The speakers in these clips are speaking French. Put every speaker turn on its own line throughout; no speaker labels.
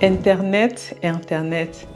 Internet.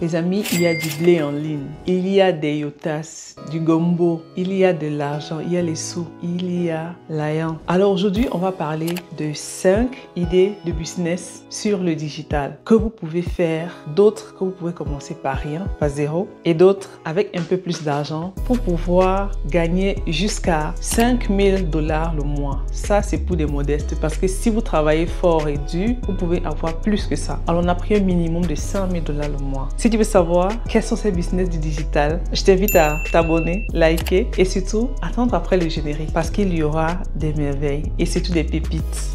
Les amis, il y a du blé en ligne. Il y a des yotas, du gombo, il y a de l'argent, il y a les sous, il y a l'ayant. Alors aujourd'hui, on va parler de 5 idées de business sur le digital que vous pouvez faire, d'autres que vous pouvez commencer par rien, par zéro, et d'autres avec un peu plus d'argent pour pouvoir gagner jusqu'à 5 000 $ le mois. Ça, c'est pour des modestes parce que si vous travaillez fort et dur, vous pouvez avoir plus que ça. Alors, on a pris un minimum de 100 000 $ le mois. Si tu veux savoir quels sont ces business du digital, je t'invite à t'abonner, liker et surtout attendre après le générique parce qu'il y aura des merveilles et surtout des pépites.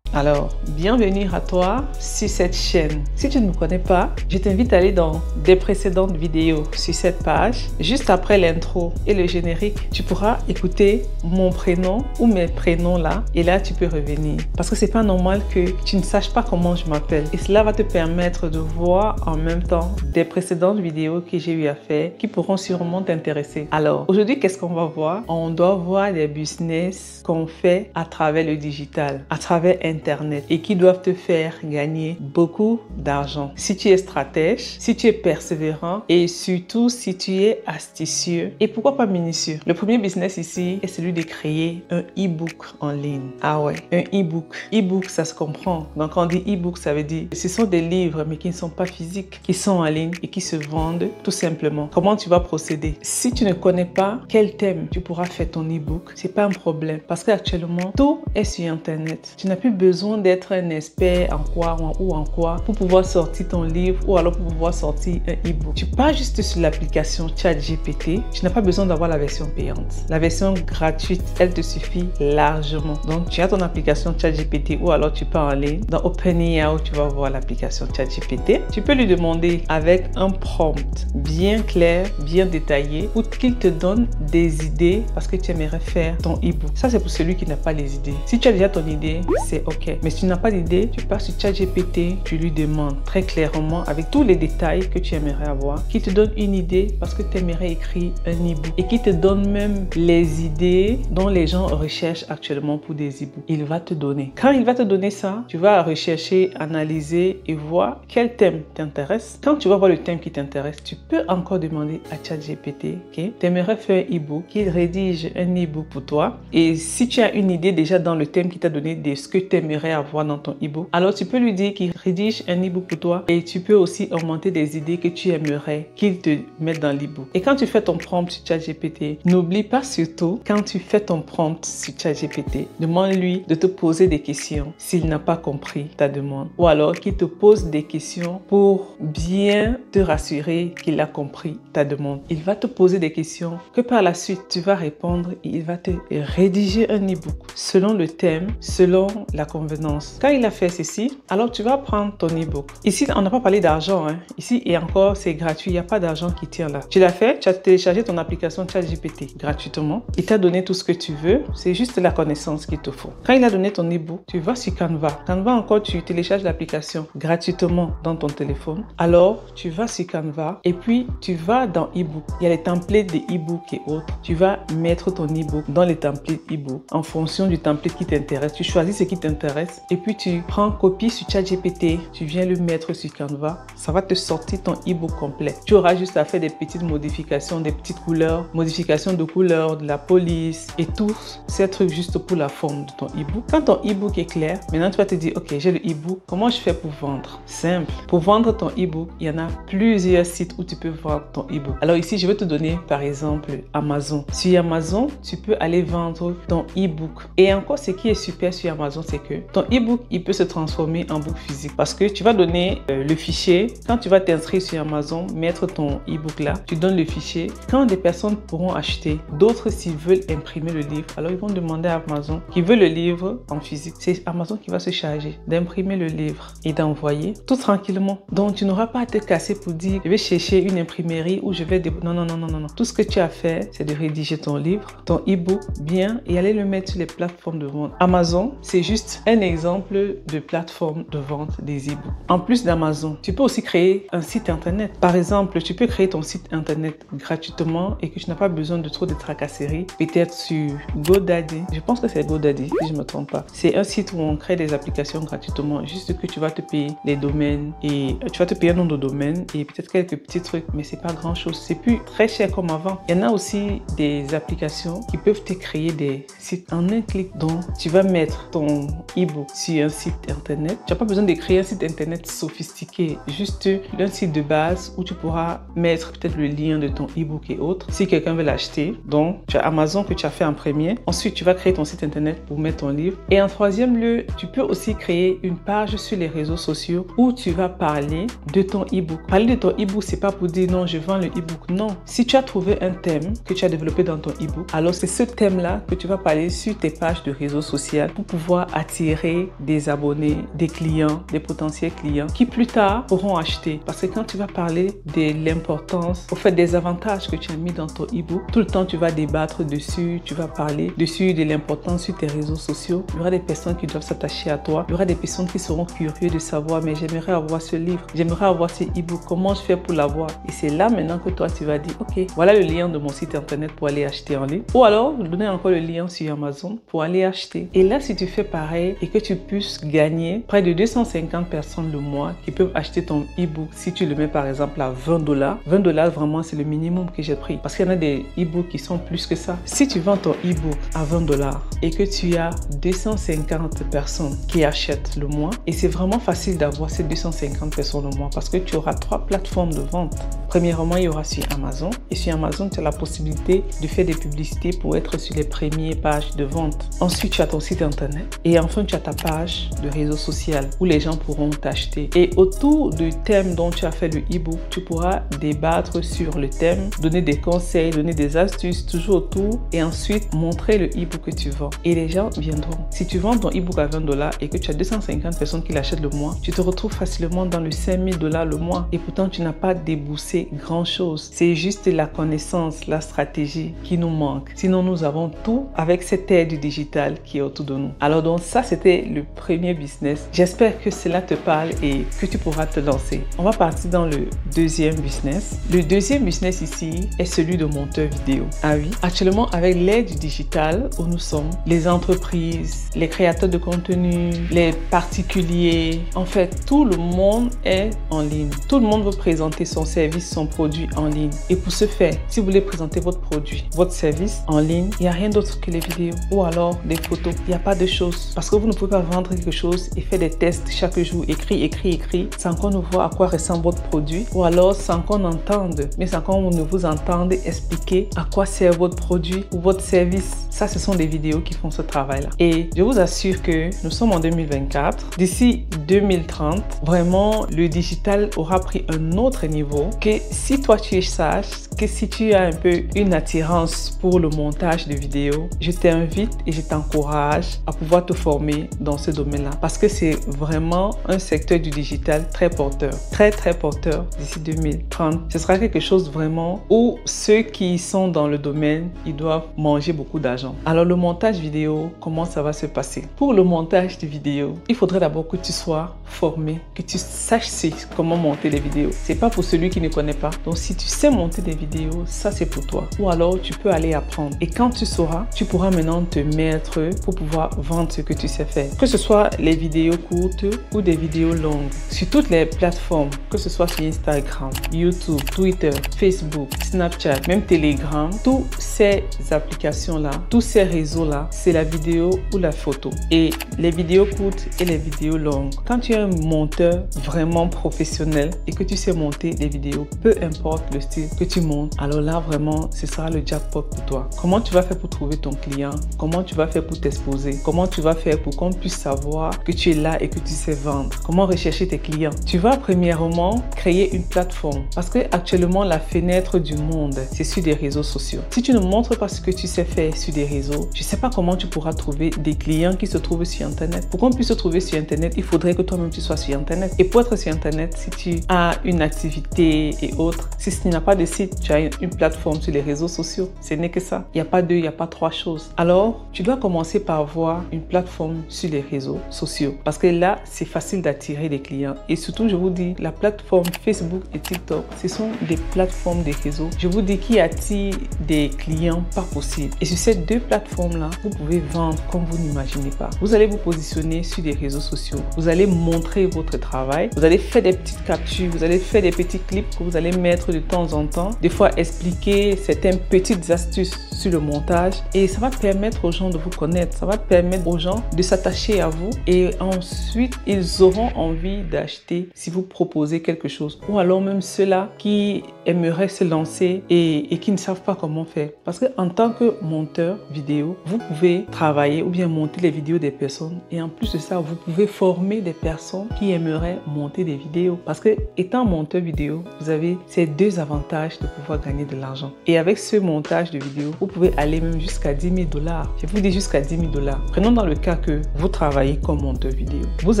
Alors, bienvenue à toi sur cette chaîne. Si tu ne me connais pas, je t'invite à aller dans des précédentes vidéos sur cette page. Juste après l'intro et le générique, tu pourras écouter mon prénom ou mes prénoms là. Et là, tu peux revenir. Parce que c'est pas normal que tu ne saches pas comment je m'appelle. Et cela va te permettre de voir en même temps des précédentes vidéos que j'ai eu à faire qui pourront sûrement t'intéresser. Alors, aujourd'hui, qu'est-ce qu'on va voir? On doit voir des business qu'on fait à travers le digital, à travers Internet et qui doivent te faire gagner beaucoup d'argent. Si tu es stratège, si tu es persévérant et surtout si tu es astucieux et pourquoi pas minutieux. Le premier business ici est celui de créer un e-book en ligne. Ah ouais, un e-book. E-book, ça se comprend. Donc quand on dit e-book, ça veut dire ce sont des livres mais qui ne sont pas physiques, qui sont en ligne et qui se vendent tout simplement. Comment tu vas procéder? Si tu ne connais pas quel thème tu pourras faire ton e-book, c'est pas un problème parce qu'actuellement tout est sur Internet. Tu n'as plus besoin d'être un expert en quoi ou en quoi pour pouvoir sortir ton livre ou alors pour pouvoir sortir un e-book. Tu pars juste sur l'application ChatGPT. Tu n'as pas besoin d'avoir la version payante. La version gratuite, elle te suffit largement. Donc, tu as ton application ChatGPT ou alors tu pars en ligne. Dans OpenAI, tu vas voir l'application ChatGPT. Tu peux lui demander avec un prompt bien clair, bien détaillé pour qu'il te donne des idées parce que tu aimerais faire ton e-book. Ça, c'est pour celui qui n'a pas les idées. Si tu as déjà ton idée, c'est OK. Mais si tu n'as pas d'idée, tu pars sur ChatGPT, tu lui demandes très clairement avec tous les détails que tu aimerais avoir, qui te donne une idée parce que tu aimerais écrire un e-book et qui te donne même les idées dont les gens recherchent actuellement pour des e-books. Il va te donner. Quand il va te donner ça, tu vas rechercher, analyser et voir quel thème t'intéresse. Quand tu vas voir le thème qui t'intéresse, tu peux encore demander à ChatGPT, OK, tu aimerais faire un e-book, qu'il rédige un e-book pour toi. Et si tu as une idée déjà dans le thème qu'il t'a donné de ce que tu aimerais avoir dans ton e-book, alors tu peux lui dire qu'il rédige un e-book pour toi et tu peux aussi augmenter des idées que tu aimerais qu'il te mette dans l'e-book. Et quand tu fais ton prompt sur ChatGPT, n'oublie pas surtout, quand tu fais ton prompt sur ChatGPT, demande-lui de te poser des questions s'il n'a pas compris ta demande ou alors qu'il te pose des questions pour bien te rassurer qu'il a compris ta demande. Il va te poser des questions que par la suite tu vas répondre et il va te rédiger un e-book selon le thème, selon la convenance. Quand il a fait ceci, alors tu vas prendre ton e-book. Ici, on n'a pas parlé d'argent. Ici, et encore, c'est gratuit. Il n'y a pas d'argent qui tient là. Tu l'as fait, tu as téléchargé ton application ChatGPT gratuitement. Il t'a donné tout ce que tu veux. C'est juste la connaissance qu'il te faut. Quand il a donné ton e-book, tu vas sur Canva. Canva encore, tu télécharges l'application gratuitement dans ton téléphone. Alors, tu vas sur Canva et puis tu vas dans e-book. Il y a les templates des e-book et autres. Tu vas mettre ton e-book dans les templates e-book en fonction du template qui t'intéresse. Tu choisis ce qui t'intéresse et puis tu prends copie sur ChatGPT, tu viens le mettre sur Canva, ça va te sortir ton e-book complet. Tu auras juste à faire des petites modifications, des petites couleurs, modifications de couleurs, de la police et tous ces trucs juste pour la forme de ton e-book. Quand ton e-book est clair, maintenant tu vas te dire, OK, j'ai le e-book, comment je fais pour vendre? Simple. Pour vendre ton e-book, il y en a plusieurs sites où tu peux vendre ton e-book. Alors ici, je vais te donner par exemple Amazon. Sur Amazon, tu peux aller vendre ton e-book. Et encore, ce qui est super sur Amazon, c'est que ton e-book, il peut se transformer en book physique parce que tu vas donner le fichier. Quand tu vas t'inscrire sur Amazon, mettre ton e-book là, tu donnes le fichier. Quand des personnes pourront acheter, d'autres s'ils veulent imprimer le livre, alors ils vont demander à Amazon qui veut le livre en physique. C'est Amazon qui va se charger d'imprimer le livre et d'envoyer tout tranquillement. Donc tu n'auras pas à te casser pour dire je vais chercher une imprimerie ou je vais... Non, non, non, non, non, non. Tout ce que tu as fait, c'est de rédiger ton livre, ton e-book bien et aller le mettre sur les plateformes de vente. Amazon, c'est juste un exemple exemple de plateforme de vente des e-books. En plus d'Amazon, tu peux aussi créer un site internet. Par exemple, tu peux créer ton site internet gratuitement et que tu n'as pas besoin de trop de tracasseries. Peut-être sur GoDaddy. Je pense que c'est GoDaddy, si je ne me trompe pas. C'est un site où on crée des applications gratuitement. Juste que tu vas te payer les domaines et tu vas te payer un nom de domaine et peut-être quelques petits trucs, mais c'est pas grand chose. C'est plus très cher comme avant. Il y en a aussi des applications qui peuvent te créer des sites en un clic. Donc, tu vas mettre ton e-book sur un site internet. Tu n'as pas besoin de créer un site internet sophistiqué. Juste un site de base où tu pourras mettre peut-être le lien de ton e-book et autres si quelqu'un veut l'acheter. Donc, tu as Amazon que tu as fait en premier. Ensuite, tu vas créer ton site internet pour mettre ton livre. Et en troisième lieu, tu peux aussi créer une page sur les réseaux sociaux où tu vas parler de ton e-book. Parler de ton e-book, c'est pas pour dire non, je vends le e-book. Non. Si tu as trouvé un thème que tu as développé dans ton e-book, alors c'est ce thème-là que tu vas parler sur tes pages de réseaux sociaux pour pouvoir attirer des abonnés, des clients, des potentiels clients qui plus tard pourront acheter. Parce que quand tu vas parler de l'importance, au fait des avantages que tu as mis dans ton e-book, tout le temps tu vas débattre dessus, tu vas parler dessus de l'importance sur tes réseaux sociaux. Il y aura des personnes qui doivent s'attacher à toi. Il y aura des personnes qui seront curieuses de savoir, mais j'aimerais avoir ce livre, j'aimerais avoir ce e-book, comment je fais pour l'avoir? Et c'est là maintenant que toi tu vas dire, ok, voilà le lien de mon site internet pour aller acheter en ligne. Ou alors, donner encore le lien sur Amazon pour aller acheter. Et là, si tu fais pareil et que tu puisses gagner près de 250 personnes le mois qui peuvent acheter ton e-book, si tu le mets par exemple à $20, $20 vraiment c'est le minimum que j'ai pris parce qu'il y en a des e-books qui sont plus que ça. Si tu vends ton e-book à $20 et que tu as 250 personnes qui achètent le mois, et c'est vraiment facile d'avoir ces 250 personnes le mois parce que tu auras 3 plateformes de vente. Premièrement, il y aura sur Amazon et sur Amazon, tu as la possibilité de faire des publicités pour être sur les premières pages de vente. Ensuite, tu as ton site internet et enfin, tu as ta page de réseau social où les gens pourront t'acheter. Et autour du thème dont tu as fait le e-book, tu pourras débattre sur le thème, donner des conseils, donner des astuces, toujours autour et ensuite montrer le e-book que tu vends. Et les gens viendront. Si tu vends ton e-book à $20 et que tu as 250 personnes qui l'achètent le mois, tu te retrouves facilement dans le $5000 le mois et pourtant tu n'as pas déboursé grand chose. C'est juste la connaissance, la stratégie qui nous manque. Sinon, nous avons tout avec cette aide digitale qui est autour de nous. Alors donc ça, c'était le premier business. J'espère que cela te parle et que tu pourras te lancer. On va partir dans le deuxième business. Le deuxième business ici est celui de monteur vidéo. Ah oui, actuellement avec l'aide digitale où nous sommes, les entreprises, les créateurs de contenu, les particuliers, en fait, tout le monde est en ligne. Tout le monde veut présenter son service, son produit en ligne. Et pour ce faire, si vous voulez présenter votre produit, votre service en ligne, il n'y a rien d'autre que les vidéos ou alors des photos. Il n'y a pas de choses. Parce que vous ne pouvez pas vendre quelque chose et faire des tests chaque jour, écrit, sans qu'on ne voit à quoi ressemble votre produit ou alors sans qu'on entende, mais sans qu'on ne vous entende expliquer à quoi sert votre produit ou votre service. Ça, ce sont des vidéos qui font ce travail-là. Et je vous assure que nous sommes en 2024. D'ici 2030, vraiment, le digital aura pris un autre niveau que si toi tu es sage, que si tu as un peu une attirance pour le montage de vidéos, je t'invite et je t'encourage à pouvoir te former dans ce domaine-là parce que c'est vraiment un secteur du digital très porteur, très porteur d'ici 2030. Ce sera quelque chose vraiment où ceux qui sont dans le domaine, ils doivent manger beaucoup d'argent. Alors le montage vidéo, comment ça va se passer? Pour le montage de vidéos, il faudrait d'abord que tu sois formé, que tu saches comment monter les vidéos. C'est pas pour celui qui ne connaît pas. Donc si tu sais monter des vidéos, ça c'est pour toi. Ou alors tu peux aller apprendre. Et quand tu sauras, tu pourras maintenant te mettre pour pouvoir vendre ce que tu sais faire. Que ce soit les vidéos courtes ou des vidéos longues. Sur toutes les plateformes, que ce soit sur Instagram, YouTube, Twitter, Facebook, Snapchat, même Telegram, toutes ces applications-là, tous ces réseaux-là, c'est la vidéo ou la photo. Et les vidéos courtes et les vidéos longues. Quand tu es un monteur vraiment professionnel et que tu sais monter des vidéos, peu importe le style que tu montes, alors là vraiment ce sera le jackpot pour toi. Comment tu vas faire pour trouver ton client? Comment tu vas faire pour t'exposer? Comment tu vas faire pour qu'on puisse savoir que tu es là et que tu sais vendre? Comment rechercher tes clients? Tu vas premièrement créer une plateforme parce que actuellement la fenêtre du monde c'est sur des réseaux sociaux. Si tu ne montres pas ce que tu sais faire sur des réseaux, je ne sais pas comment tu pourras trouver des clients qui se trouvent sur internet. Pour qu'on puisse se trouver sur internet, il faudrait que toi-même tu sois sur internet. Et pour être sur internet, si tu as une activité et autres, si tu n'as pas de site, tu as une plateforme sur les réseaux sociaux. Ce n'est que ça. Il n'y a pas deux, il n'y a pas trois choses. Alors, tu dois commencer par avoir une plateforme sur les réseaux sociaux. Parce que là, c'est facile d'attirer des clients. Et surtout, je vous dis, la plateforme Facebook et TikTok, ce sont des plateformes des réseaux, je vous dis, qui attirent des clients pas possible. Et sur ces deux plateformes-là, vous pouvez vendre comme vous n'imaginez pas. Vous allez vous positionner sur les réseaux sociaux. Vous allez montrer votre travail. Vous allez faire des petites captures. Vous allez faire des petits clips que vous allez mettre de temps en temps. Des fois, expliquer certaines petites astuces sur le montage. Et ça va permettre aux gens de vous connaître. Ça va permettre aux gens de s'attacher à vous. Et ensuite, ils auront envie d'acheter si vous proposez quelque chose. Ou alors même ceux-là qui aimeraient se lancer et qui ne savent pas comment faire. Parce qu'en tant que monteur vidéo, vous pouvez travailler ou bien monter les vidéos des personnes. Et en plus de ça, vous pouvez former des personnes qui aimeraient monter des vidéos. Parce que étant monteur vidéo, vous avez ces deux avantages de pouvoir gagner de l'argent. Et avec ce montage de vidéo, vous pouvez aller même jusqu'à 10 000 $. Je vous dis jusqu'à 10 000 $. Prenons dans le cas que vous travaillez comme monteur vidéo. Vous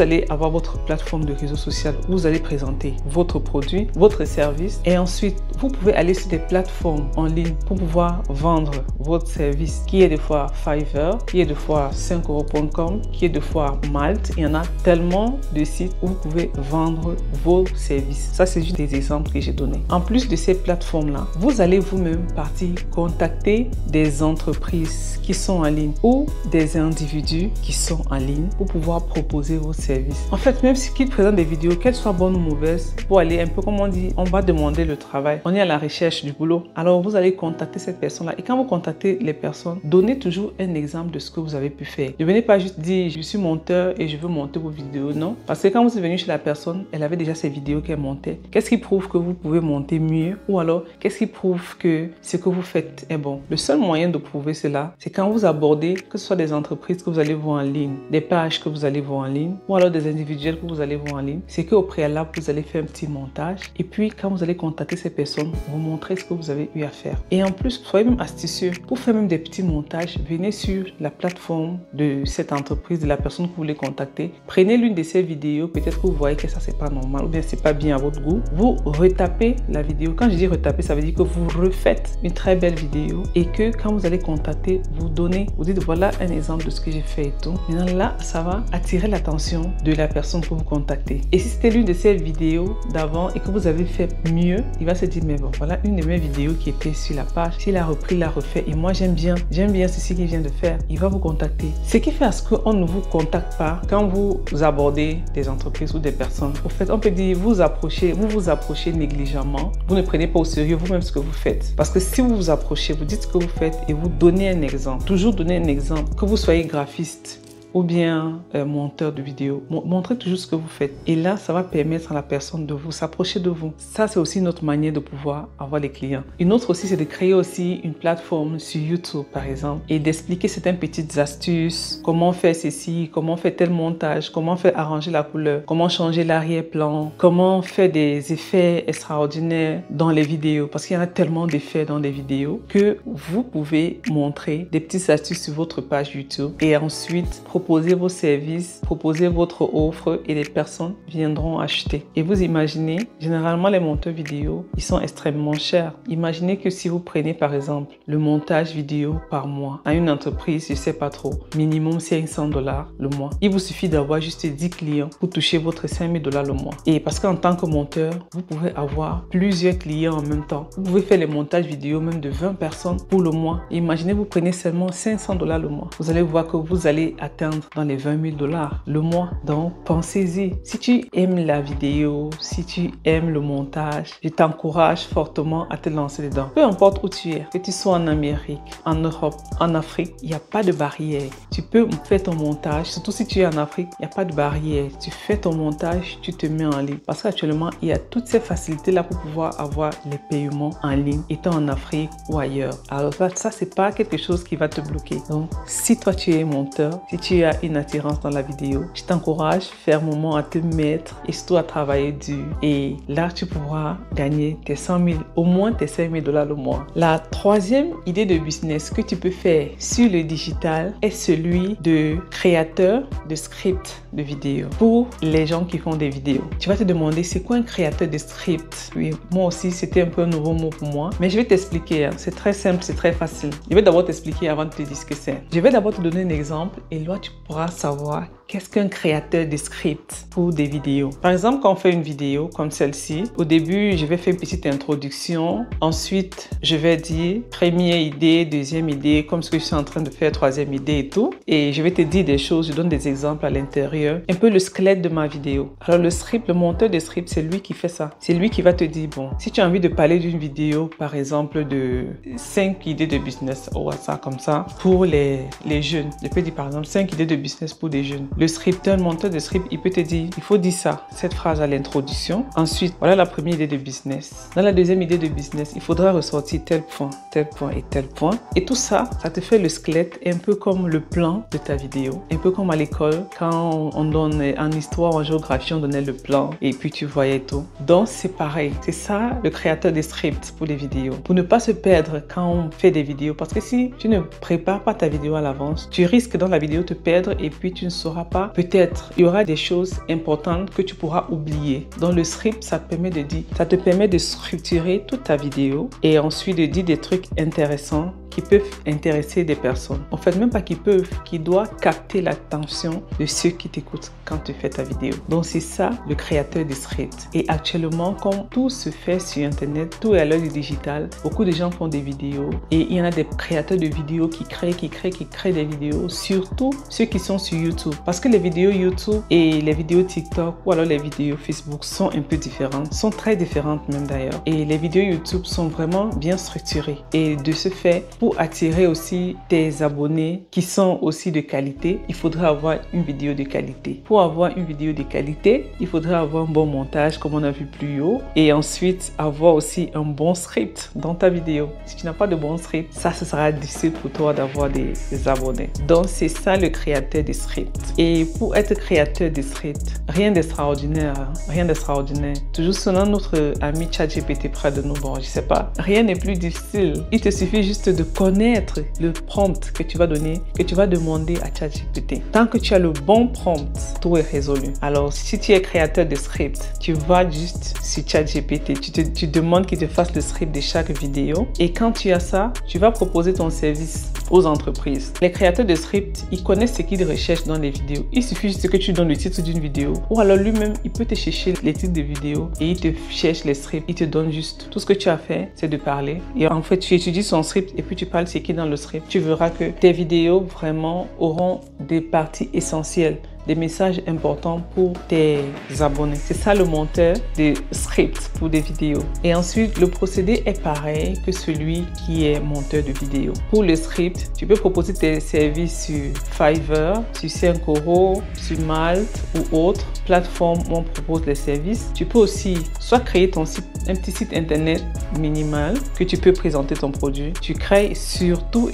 allez avoir votre plateforme de réseau social où vous allez présenter votre produit, votre service. Et ensuite, vous pouvez aller sur des plateformes en ligne pour pouvoir vendre votre service, qui est des fois Fiverr, qui est des fois 5euros.com, qui est des fois Malte. Il y en a tellement de sites où vous pouvez vendre vos services. Ça, c'est juste des exemples que j'ai donnés. En plus de ces plateformes-là, vous allez vous-même partir contacter des entreprises qui sont en ligne ou des individus qui sont en ligne pour pouvoir proposer vos services. En fait, même si qu'ils présentent des vidéos, qu'elles soient bonnes ou mauvaises, pour aller un peu comme on dit, on va demander le travail. On est à la recherche du boulot. Alors, vous allez contacter cette personne-là. Et quand vous contactez les personnes, donnez toujours un exemple de ce que vous avez pu faire. Ne venez pas juste dire, je suis monteur et je veux monter vos vidéos. Non. Parce que quand vous êtes venu chez la personne, elle avait déjà ses vidéos qu'elle montait. Qu'est-ce qui prouve que vous pouvez monter mieux? Ou alors, qu'est-ce qui prouve que ce que vous faites est bon? Le seul moyen de prouver cela, c'est quand vous abordez, que ce soit des entreprises que vous allez voir en ligne, des pages que vous allez voir en ligne, ou alors des individuels que vous allez voir en ligne, c'est qu'au préalable, vous allez faire un petit montage. Et puis, quand vous allez contacter ces personnes, vous montrez ce que vous avez eu à faire. Et en plus, soyez même astucieux. Pour faire même des petits montages, venez sur la plateforme de cette entreprise, de la personne que vous voulez contacter. Prenez l'une de ces vidéos, peut-être que vous voyez que ça, c'est pas normal, ou bien c'est pas bien à votre goût. Vous retapez la vidéo. Quand je dis retaper, ça veut dire que vous refaites une très belle vidéo et que quand vous allez contacter, vous donnez, vous dites voilà un exemple de ce que j'ai fait et tout. Maintenant là, ça va attirer l'attention de la personne que vous contactez. Et si c'était l'une de ces vidéos d'avant et que vous avez fait mieux, il va se dire mais bon, voilà une de mes vidéos qui était sur la page. S'il a repris, l'a refait et moi j'aime bien ceci qu'il vient de faire, il va vous contacter. Ce qui fait à ce qu'on ne vous contacte pas quand vous abordez des entreprises ou des personnes. Au fait, on peut dire vous vous approchez négligemment, vous ne prenez pas au sérieux vous-même ce que vous faites. Parce que si vous vous approchez, vous dites ce que vous faites et vous donnez un exemple, toujours donner un exemple, que vous soyez graphiste ou bien monteur de vidéo, montrez toujours ce que vous faites. Et là, ça va permettre à la personne de vous s'approcher de vous. Ça, c'est aussi une autre manière de pouvoir avoir les clients. Une autre aussi, c'est de créer aussi une plateforme sur YouTube, par exemple, et d'expliquer certaines petites astuces, comment faire ceci, comment faire tel montage, comment faire arranger la couleur, comment changer l'arrière-plan, comment faire des effets extraordinaires dans les vidéos, parce qu'il y en a tellement d'effets dans les vidéos que vous pouvez montrer des petites astuces sur votre page YouTube et ensuite proposer vos services, proposer votre offre et les personnes viendront acheter. Et vous imaginez, généralement les monteurs vidéo, ils sont extrêmement chers. Imaginez que si vous prenez par exemple le montage vidéo par mois à une entreprise, je sais pas trop, minimum 500 $ le mois. Il vous suffit d'avoir juste 10 clients pour toucher votre 5 000 $ le mois. Et parce qu'en tant que monteur, vous pouvez avoir plusieurs clients en même temps. Vous pouvez faire les montages vidéo même de 20 personnes pour le mois. Imaginez, vous prenez seulement 500 $ le mois. Vous allez voir que vous allez atteindre dans les 20 000 $ le mois. Donc, pensez-y. Si tu aimes la vidéo, si tu aimes le montage, je t'encourage fortement à te lancer dedans. Peu importe où tu es, que tu sois en Amérique, en Europe, en Afrique, il n'y a pas de barrière. Tu peux faire ton montage, surtout si tu es en Afrique, il n'y a pas de barrière. Tu fais ton montage, tu te mets en ligne. Parce qu'actuellement, il y a toutes ces facilités-là pour pouvoir avoir les paiements en ligne, étant en Afrique ou ailleurs. Alors ça, c'est pas quelque chose qui va te bloquer. Donc, si toi, tu es monteur, si tu tu as une attirance dans la vidéo, je t'encourage fermement à te mettre et surtout à travailler dur. Et là, tu pourras gagner tes 100 000, au moins tes 5 000 $ le mois. La troisième idée de business que tu peux faire sur le digital est celui de créateur de script de vidéo pour les gens qui font des vidéos. Tu vas te demander c'est quoi un créateur de script? Oui, moi aussi c'était un peu un nouveau mot pour moi, mais je vais t'expliquer. C'est très simple, c'est très facile. Je vais d'abord t'expliquer avant de te dire ce que c'est. Je vais d'abord te donner un exemple et là tu pourras savoir qu'est-ce qu'un créateur de script pour des vidéos. Par exemple, quand on fait une vidéo comme celle-ci, au début, je vais faire une petite introduction. Ensuite, je vais dire première idée, deuxième idée, comme ce que je suis en train de faire, troisième idée et tout. Et je vais te dire des choses, je donne des exemples à l'intérieur. Un peu le squelette de ma vidéo. Alors le script, le monteur de script, c'est lui qui fait ça. C'est lui qui va te dire, bon, si tu as envie de parler d'une vidéo, par exemple, de 5 idées de business, ou ça comme ça, pour les jeunes. Je peux dire par exemple 5 idées de business pour des jeunes. Le scripteur, le monteur de script, il peut te dire, il faut dire ça, cette phrase à l'introduction. Ensuite, voilà la première idée de business. Dans la deuxième idée de business, il faudra ressortir tel point et tel point. Et tout ça, ça te fait le squelette, un peu comme le plan de ta vidéo. Un peu comme à l'école, quand on donne en histoire, en géographie, on donnait le plan et puis tu voyais tout. Donc, c'est pareil. C'est ça le créateur des scripts pour les vidéos. Pour ne pas se perdre quand on fait des vidéos. Parce que si tu ne prépares pas ta vidéo à l'avance, tu risques dans la vidéo de te perdre et puis tu ne sauras pas. Peut-être, il y aura des choses importantes que tu pourras oublier. Dans le script, ça te permet de dire, ça te permet de structurer toute ta vidéo et ensuite de dire des trucs intéressants qui peuvent intéresser des personnes. En fait, même pas qui peuvent, qui doivent capter l'attention de ceux qui t'écoutent quand tu fais ta vidéo. Donc, c'est ça le créateur de script. Et actuellement, comme tout se fait sur Internet, tout est à l'heure du digital, beaucoup de gens font des vidéos et il y en a des créateurs de vidéos qui créent des vidéos, surtout ceux qui sont sur YouTube. Parce que les vidéos YouTube et les vidéos TikTok ou alors les vidéos Facebook sont un peu différentes, sont très différentes même d'ailleurs. Et les vidéos YouTube sont vraiment bien structurées. Et de ce fait, pour attirer aussi tes abonnés qui sont aussi de qualité, il faudra avoir une vidéo de qualité. Pour avoir une vidéo de qualité, il faudra avoir un bon montage comme on a vu plus haut et ensuite avoir aussi un bon script dans ta vidéo. Si tu n'as pas de bon script, ça ce sera difficile pour toi d'avoir des abonnés. Donc c'est ça le créateur de script. Et pour être créateur de script, rien d'extraordinaire, rien d'extraordinaire. Toujours selon notre ami ChatGPT près de nous, bon je sais pas, rien n'est plus difficile. Il te suffit juste de connaître le prompt que tu vas donner, que tu vas demander à ChatGPT. Tant que tu as le bon prompt, tout est résolu. Alors, si tu es créateur de script, tu vas juste sur ChatGPT, tu demandes qu'il te fasse le script de chaque vidéo. Et quand tu as ça, tu vas proposer ton service aux entreprises. Les créateurs de script, ils connaissent ce qu'ils recherchent dans les vidéos. Il suffit juste que tu donnes le titre d'une vidéo. Ou alors lui-même, il peut te chercher les titres de vidéos et il te cherche les scripts. Il te donne juste tout ce que tu as fait, c'est de parler. Et en fait, tu étudies son script et puis tu parles ce qui est dans le script. Tu verras que tes vidéos vraiment auront des parties essentielles, des messages importants pour tes abonnés. C'est ça le monteur de script pour des vidéos. Et ensuite, le procédé est pareil que celui qui est monteur de vidéos. Pour le script, tu peux proposer tes services sur Fiverr, sur 5€, sur Malte ou autres plateformes où on propose les services. Tu peux aussi soit créer ton site, un petit site internet minimal que tu peux présenter ton produit. Tu crées surtout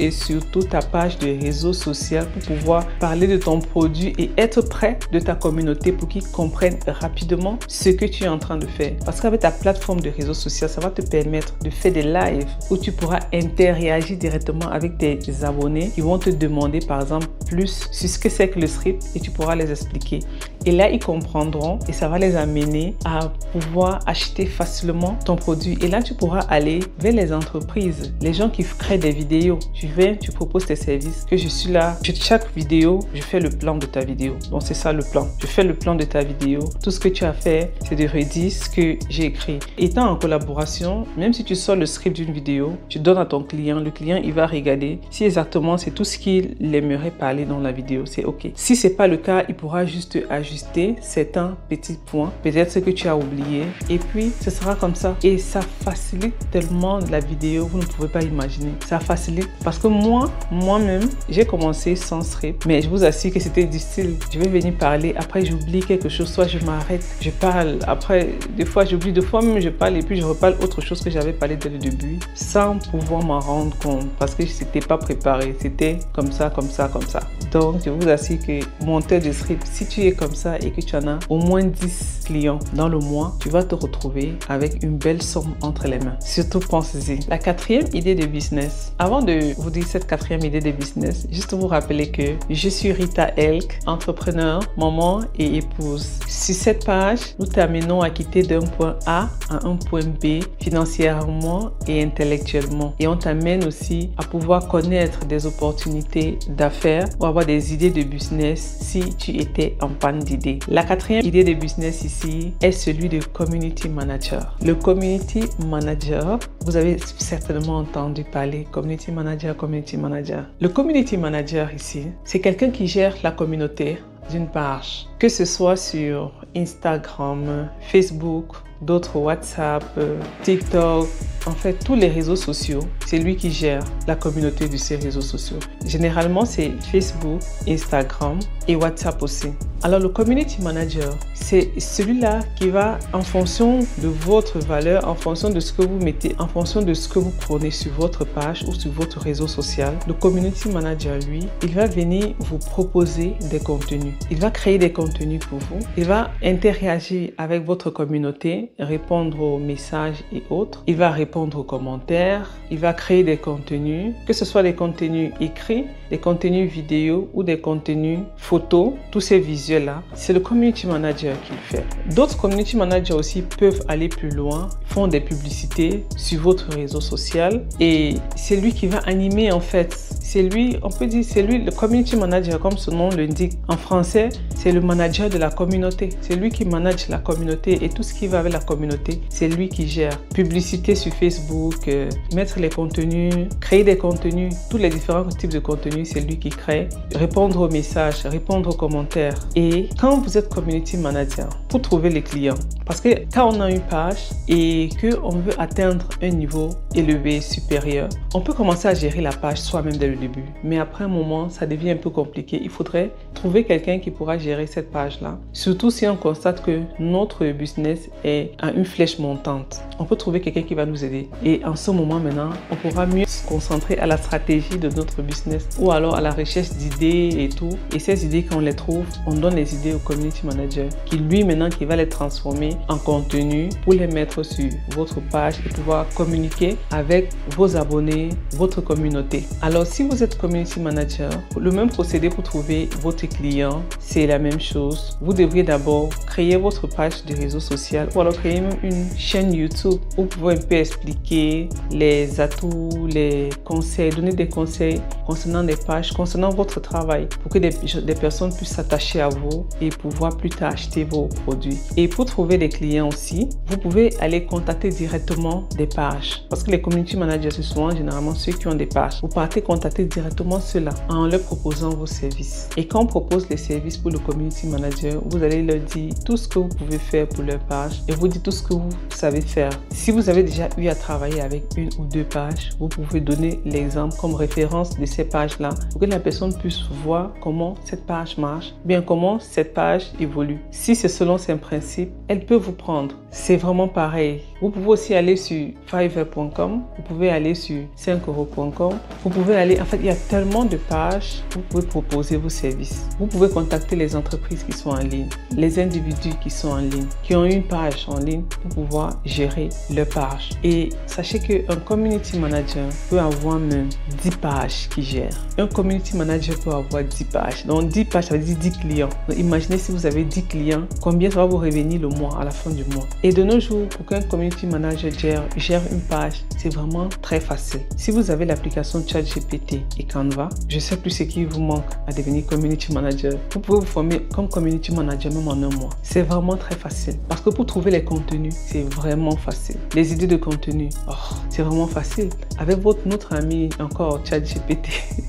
ta page de réseau social pour pouvoir parler de ton produit et être près de ta communauté pour qu'ils comprennent rapidement ce que tu es en train de faire. Parce qu'avec ta plateforme de réseau social, ça va te permettre de faire des lives où tu pourras interagir directement avec tes abonnés qui vont te demander par exemple plus sur ce que c'est que le script et tu pourras les expliquer. Et là, ils comprendront et ça va les amener à pouvoir acheter facilement ton produit. Et là, tu pourras aller vers les entreprises, les gens qui créent des vidéos. Tu viens, tu proposes tes services, que je suis là. Chaque vidéo, je fais le plan de ta vidéo. Donc, c'est ça le plan. Je fais le plan de ta vidéo. Tout ce que tu as fait, c'est de redire ce que j'ai écrit. Étant en collaboration, même si tu sors le script d'une vidéo, tu donnes à ton client. Le client, il va regarder si exactement c'est tout ce qu'il aimerait parler dans la vidéo. C'est OK. Si ce n'est pas le cas, il pourra juste ajuster certains petits points, peut-être ce que tu as oublié, et puis ce sera comme ça. Et ça facilite tellement la vidéo, vous ne pouvez pas imaginer. Ça facilite parce que moi-même, j'ai commencé sans script, mais je vous assure que c'était difficile. Je vais venir parler, après j'oublie quelque chose, soit je m'arrête, je parle, après des fois j'oublie, deux fois même je parle et puis je reparle autre chose que j'avais parlé dès le début, sans pouvoir m'en rendre compte parce que je n'étais pas préparé. C'était comme ça, comme ça, comme ça. Donc, je vous assure que monteur de script, si tu es comme ça et que tu en as au moins 10 clients dans le mois, tu vas te retrouver avec une belle somme entre les mains. Surtout, pensez-y. La quatrième idée de business. Avant de vous dire cette quatrième idée de business, juste vous rappeler que je suis Rita Elk, entrepreneur, maman et épouse. Sur cette page, nous t'amenons à quitter d'un point A à un point B financièrement et intellectuellement. Et on t'amène aussi à pouvoir connaître des opportunités d'affaires ou avoir des idées de business si tu étais en panne d'idées. La quatrième idée de business ici est celui de community manager. Le community manager, vous avez certainement entendu parler community manager, community manager. Le community manager ici, c'est quelqu'un qui gère la communauté d'une page, que ce soit sur Instagram, Facebook, d'autres WhatsApp, TikTok, en fait tous les réseaux sociaux, c'est lui qui gère la communauté de ces réseaux sociaux. Généralement c'est Facebook, Instagram et WhatsApp aussi. Alors le community manager, c'est celui-là qui va en fonction de votre valeur, en fonction de ce que vous mettez, en fonction de ce que vous prenez sur votre page ou sur votre réseau social. Le community manager, lui, il va venir vous proposer des contenus. Il va créer des contenus pour vous. Il va interagir avec votre communauté, répondre aux messages et autres. Il va répondre aux commentaires. Il va créer des contenus, que ce soit des contenus écrits, des contenus vidéo ou des contenus photos. Tous ces visuels-là, c'est le community manager qui le fait. D'autres community managers aussi peuvent aller plus loin, font des publicités sur votre réseau social et c'est lui qui va animer en fait. C'est lui, on peut dire, c'est lui le community manager comme son nom l'indique. En français, c'est le manager de la communauté. C'est lui qui manage la communauté et tout ce qui va avec la communauté, c'est lui qui gère. Publicité sur Facebook, mettre les contenus, créer des contenus, tous les différents types de contenus, c'est lui qui crée. Répondre aux messages, répondre aux commentaires. Et quand vous êtes community manager, pour trouver les clients, parce que quand on a une page et qu'on veut atteindre un niveau élevé, supérieur, on peut commencer à gérer la page soi-même dès le début. Mais après un moment, ça devient un peu compliqué. Il faudrait trouver quelqu'un qui pourra gérer cette page-là. Surtout si on constate que notre business est à une flèche montante. On peut trouver quelqu'un qui va nous aider. Et en ce moment maintenant, on pourra mieux se concentrer à la stratégie de notre business ou alors à la recherche d'idées et tout. Et ces idées, quand on les trouve, on donne les idées au community manager qui lui maintenant qui va les transformer en contenu pour les mettre sur votre page et pouvoir communiquer avec vos abonnés, votre communauté. Alors si vous êtes community manager, le même procédé pour trouver votre client, c'est la même chose. Vous devriez d'abord créer votre page de réseau social ou alors créer même une chaîne YouTube où vous pouvez un peu expliquer les atouts, les conseils, donner des conseils concernant des pages, concernant votre travail pour que des personnes puissent s'attacher à vous et pouvoir plus tard acheter vos produits. Et pour trouver des clients aussi, vous pouvez aller contacter directement des pages parce que les community managers, c'est souvent généralement ceux qui ont des pages. Vous partez contacter directement ceux-là en leur proposant vos services. Et quand on propose les services pour le community manager, vous allez leur dire tout ce que vous pouvez faire pour leur page et vous dites tout ce que vous savez faire. Si vous avez déjà eu à travailler avec une ou deux pages, vous pouvez donner l'exemple comme référence de ces pages-là pour que la personne puisse voir comment cette page marche, bien comment cette page évolue. Si c'est selon ses principes, elle peut vous prendre. C'est vraiment pareil. Vous pouvez aussi aller sur fiverr.com, vous pouvez aller sur 5euros.com, vous pouvez aller, en fait, il y a tellement de pages où vous pouvez proposer vos services. Vous pouvez contacter les entreprises qui sont en ligne, les individus qui sont en ligne, qui ont une page en ligne pour pouvoir gérer leur page. Et sachez qu'un community manager peut avoir même 10 pages qu'il gère. Un community manager peut avoir 10 pages. Donc 10 pages, ça veut dire 10 clients. Donc imaginez si vous avez 10 clients, combien ça va vous revenir le mois, à la fin du mois. Et de nos jours, pour qu'un community manager gère une page, c'est vraiment très facile. Si vous avez l'application ChatGPT et Canva, je ne sais plus ce qui vous manque à devenir community manager. Vous pouvez vous former comme community manager même en un mois. C'est vraiment très facile. Parce que pour trouver les contenus, c'est vraiment facile. Les idées de contenu, c'est vraiment facile. Avec notre ami encore ChatGPT,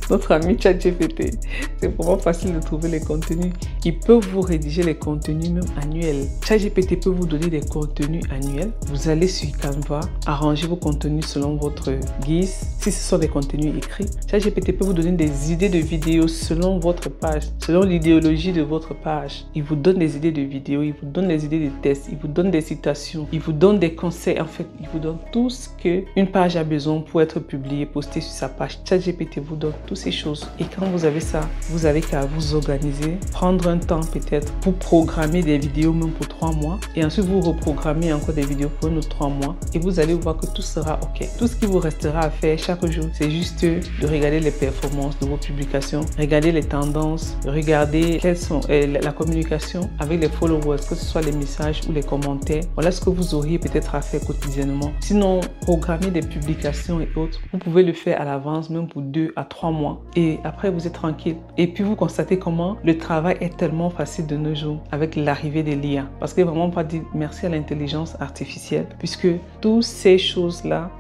notre ami ChatGPT, c'est vraiment facile de trouver les contenus. Il peut vous rédiger les contenus même en annuel. ChatGPT peut vous donner des contenus annuels. Vous allez sur Canva, arranger vos contenus selon votre guise. Si ce sont des contenus écrits, ChatGPT peut vous donner des idées de vidéos selon votre page, selon l'idéologie de votre page. Il vous donne des idées de vidéos, il vous donne des idées de tests, il vous donne des citations, il vous donne des conseils. En fait, il vous donne tout ce qu'une page a besoin pour être publiée, postée sur sa page. ChatGPT vous donne toutes ces choses. Et quand vous avez ça, vous avez qu'à vous organiser, prendre un temps peut-être pour programmer des vidéos même pour 3 mois. Et ensuite, vous reprogrammez encore des vidéos pour un autre 3 mois. Et vous allez voir que tout sera OK. Tout ce qui vous restera à faire chaque jour, c'est juste de regarder les performances de vos publications, regarder les tendances, regarder quelles sont la communication avec les followers, que ce soit les messages ou les commentaires. Voilà ce que vous auriez peut-être à faire quotidiennement. Sinon, programmer des publications et autres, vous pouvez le faire à l'avance, même pour 2 à 3 mois. Et après, vous êtes tranquille. Et puis, vous constatez comment le travail est tellement facile de nos jours avec l'arrivée de l'IA. Parce que vraiment pas dire merci à l'intelligence artificielle, puisque toutes ces choses-là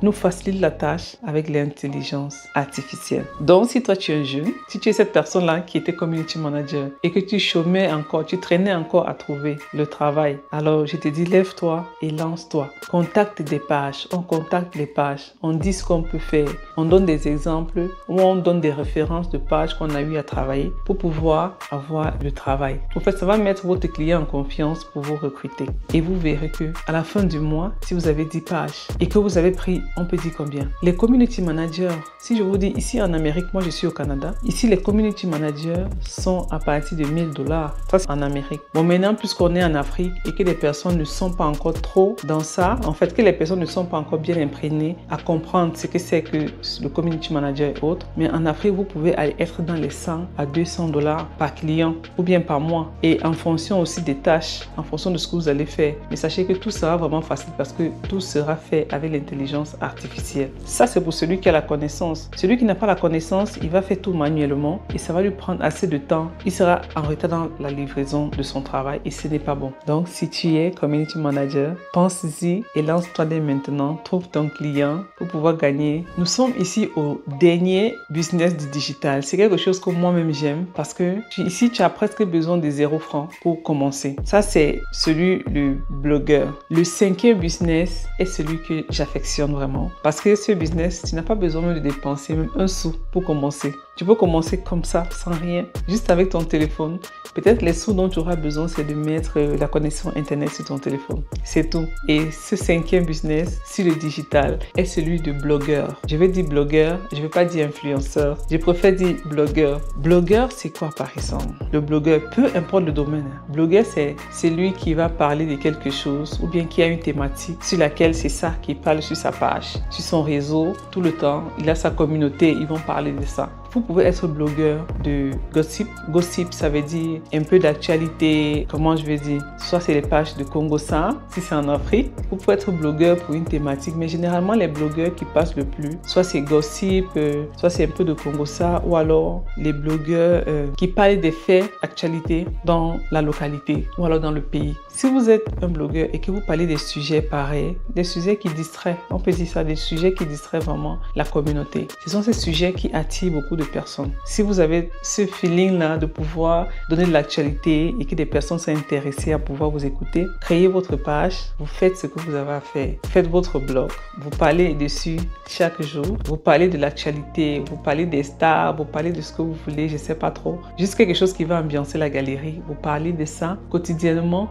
nous facilitent la tâche avec l'intelligence artificielle. Donc, si toi, tu es un jeune, si tu es cette personne-là qui était community manager et que tu chômais encore, tu traînais encore à trouver le travail, alors je te dis, lève-toi et lance-toi. Contacte des pages, on contacte les pages, on dit ce qu'on peut faire, on donne des exemples ou on donne des références de pages qu'on a eu à travailler pour pouvoir avoir le travail. En fait, ça va mettre votre client en confiance pour vous recruter. Et vous verrez que à la fin du mois, si vous avez 10 pages et que vous avez pris, on peut dire combien? Les community managers, si je vous dis ici en Amérique, moi je suis au Canada, ici les community managers sont à partir de $1000. Ça c'est en Amérique. Bon, maintenant, puisqu'on est en Afrique et que les personnes ne sont pas encore trop dans ça, en fait, que les personnes ne sont pas encore bien imprégnées à comprendre ce que c'est que le community manager et autres, mais en Afrique, vous pouvez aller être dans les 100 à $200 par client ou bien par mois, et en fonction aussi des tâches, en fonction de ce que vous allez faire. Mais sachez que tout sera vraiment facile parce que tout sera fait avec l'intelligence artificielle. Ça, c'est pour celui qui a la connaissance. Celui qui n'a pas la connaissance, il va faire tout manuellement et ça va lui prendre assez de temps. Il sera en retard dans la livraison de son travail et ce n'est pas bon. Donc, si tu es community manager, pense-y et lance-toi dès maintenant. Trouve ton client pour pouvoir gagner. Nous sommes ici au dernier business du digital. C'est quelque chose que moi-même j'aime parce que ici, tu as presque besoin de 0 francs pour commencer. Ça, c'est celui du blogueur. Le 5e business est celui que j'affectionne vraiment parce que ce business, tu n'as pas besoin de dépenser même un sou pour commencer. Tu peux commencer comme ça, sans rien, juste avec ton téléphone. Peut-être les sous dont tu auras besoin, c'est de mettre la connexion Internet sur ton téléphone. C'est tout. Et ce 5e business, sur le digital, est celui de blogueur. Je vais dire blogueur, je ne vais pas dire influenceur. Je préfère dire blogueur. Blogueur, c'est quoi par exemple? Le blogueur, peu importe le domaine. Blogueur, c'est celui qui va parler de quelque chose ou bien qui a une thématique sur laquelle c'est ça qui parle sur sa page, sur son réseau, tout le temps. Il a sa communauté, ils vont parler de ça. Vous pouvez être blogueur de gossip. Gossip, ça veut dire un peu d'actualité, comment je vais dire, soit c'est les pages de Congo-Ça, si c'est en Afrique. Vous pouvez être blogueur pour une thématique, mais généralement les blogueurs qui passent le plus, soit c'est gossip, soit c'est un peu de Congo-Ça, ou alors les blogueurs qui parlent des faits, actualités dans la localité, ou alors dans le pays. Si vous êtes un blogueur et que vous parlez des sujets pareils, des sujets qui distraient, on peut dire ça, des sujets qui distraient vraiment la communauté. Ce sont ces sujets qui attirent beaucoup de personnes. Si vous avez ce feeling-là de pouvoir donner de l'actualité et que des personnes sont intéressées à pouvoir vous écouter, créez votre page, vous faites ce que vous avez à faire. Faites votre blog, vous parlez dessus chaque jour, vous parlez de l'actualité, vous parlez des stars, vous parlez de ce que vous voulez, je sais pas trop. Juste quelque chose qui va ambiancer la galerie. Vous parlez de ça quotidiennement,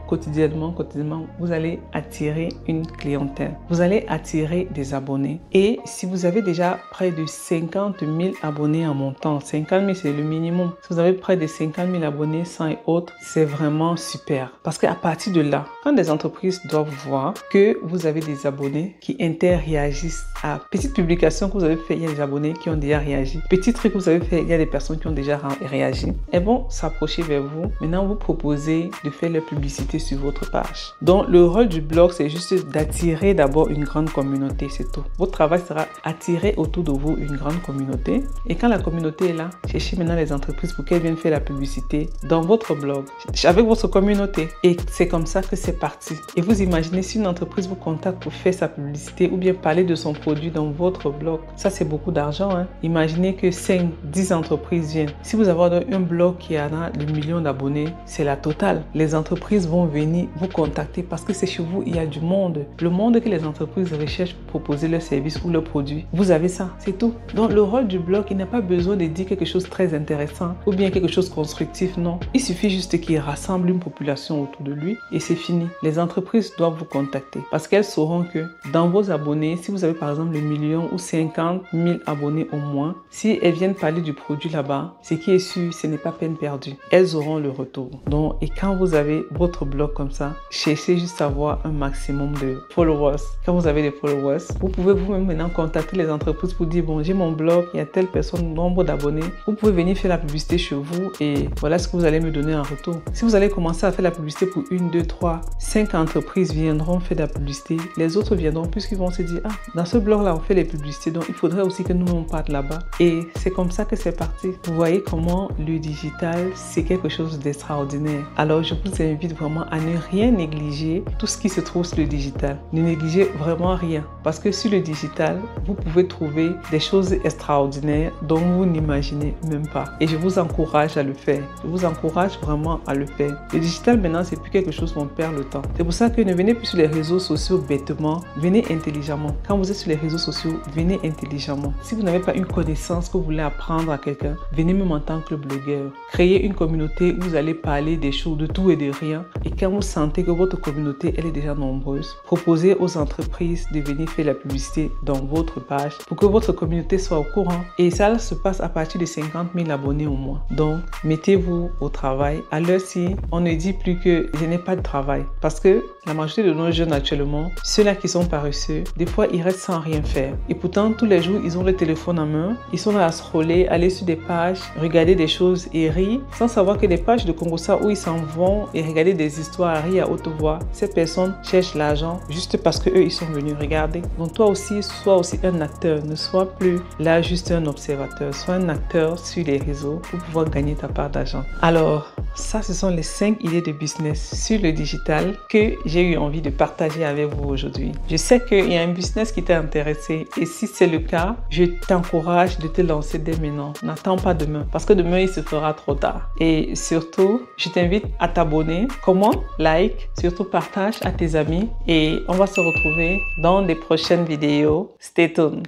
vous allez attirer une clientèle. Vous allez attirer des abonnés. Et si vous avez déjà près de 50 000 abonnés en montant, 50 000 c'est le minimum. Si vous avez près de 50 000 abonnés, 100 et autres, c'est vraiment super. Parce qu'à partir de là, quand des entreprises doivent voir que vous avez des abonnés qui interréagissent à petite publication que vous avez fait, il y a des abonnés qui ont déjà réagi. Petit truc que vous avez fait, il y a des personnes qui ont déjà réagi. Elles vont s'approcher vers vous. Maintenant, vous proposez de faire leur publicité sur votre page. Donc, le rôle du blog, c'est juste d'attirer d'abord une grande communauté, c'est tout. Votre travail sera attirer autour de vous une grande communauté. Et quand la communauté est là. Cherchez maintenant les entreprises pour qu'elles viennent faire la publicité dans votre blog, avec votre communauté. Et c'est comme ça que c'est parti. Et vous imaginez si une entreprise vous contacte pour faire sa publicité ou bien parler de son produit dans votre blog. Ça, c'est beaucoup d'argent. Hein? Imaginez que 5, 10 entreprises viennent. Si vous avez un blog qui a des millions d'abonnés, c'est la totale. Les entreprises vont venir vous contacter parce que c'est chez vous, il y a du monde. Le monde que les entreprises recherchent pour proposer leurs services ou leurs produits. Vous avez ça, c'est tout. Donc, le rôle du blog, il n'a pas besoin de dire quelque chose de très intéressant ou bien quelque chose de constructif, non. Il suffit juste qu'il rassemble une population autour de lui et c'est fini. Les entreprises doivent vous contacter parce qu'elles sauront que dans vos abonnés, si vous avez par exemple le million ou 50 000 abonnés au moins, si elles viennent parler du produit là-bas, ce qui est sûr, ce n'est pas peine perdue. Elles auront le retour. Donc, et quand vous avez votre blog comme ça, cherchez juste à avoir un maximum de followers. Quand vous avez des followers, vous pouvez vous-même maintenant contacter les entreprises pour dire, bon, j'ai mon blog, il y a telle personne, nombre d'abonnés. Vous pouvez venir faire la publicité chez vous et voilà ce que vous allez me donner en retour. Si vous allez commencer à faire la publicité pour 1, 2, 3, 5 entreprises viendront faire de la publicité, les autres viendront puisqu'ils vont se dire, ah, dans ce blog-là, on fait les publicités, donc il faudrait aussi que nous, on parte là-bas. Et c'est comme ça que c'est parti. Vous voyez comment le digital, c'est quelque chose d'extraordinaire. Alors, je vous invite vraiment à ne rien négliger tout ce qui se trouve sur le digital. Ne négligez vraiment rien parce que sur le digital, vous pouvez trouver des choses extraordinaires dont vous n'imaginez même pas. Et je vous encourage à le faire. Je vous encourage vraiment à le faire. Le digital, maintenant, c'est plus quelque chose où on perd le temps. C'est pour ça que ne venez plus sur les réseaux sociaux bêtement. Venez intelligemment. Quand vous êtes sur les réseaux sociaux, venez intelligemment. Si vous n'avez pas une connaissance que vous voulez apprendre à quelqu'un, venez même en tant que blogueur. Créez une communauté où vous allez parler des choses, de tout et de rien. Et quand vous sentez que votre communauté, elle est déjà nombreuse, proposez aux entreprises de venir faire la publicité dans votre page pour que votre communauté soit au courant. Et ça se passe à partir de 50 000 abonnés au moins. Donc, mettez-vous au travail. À l'heure-ci, on ne dit plus que je n'ai pas de travail. Parce que la majorité de nos jeunes actuellement, ceux-là qui sont paresseux, des fois, ils restent sans rien faire. Et pourtant, tous les jours, ils ont le téléphone en main. Ils sont là à scroller, aller sur des pages, regarder des choses et rire, sans savoir que des pages de Congossa où ils s'en vont et regarder des histoires, rire à haute voix. Ces personnes cherchent l'argent juste parce que eux ils sont venus regarder. Donc toi aussi, sois aussi un acteur. Ne sois plus là juste un observateur. Sois un acteur sur les réseaux pour pouvoir gagner ta part d'argent. Alors, ça, ce sont les 5 idées de business sur le digital que j'ai eu envie de partager avec vous aujourd'hui. Je sais qu'il y a un business qui t'a intéressé et si c'est le cas, je t'encourage de te lancer dès maintenant. N'attends pas demain parce que demain, il se fera trop tard. Et surtout, je t'invite à t'abonner. Comment? Like, surtout partage à tes amis et on va se retrouver dans des prochaines vidéos. Stay tuned.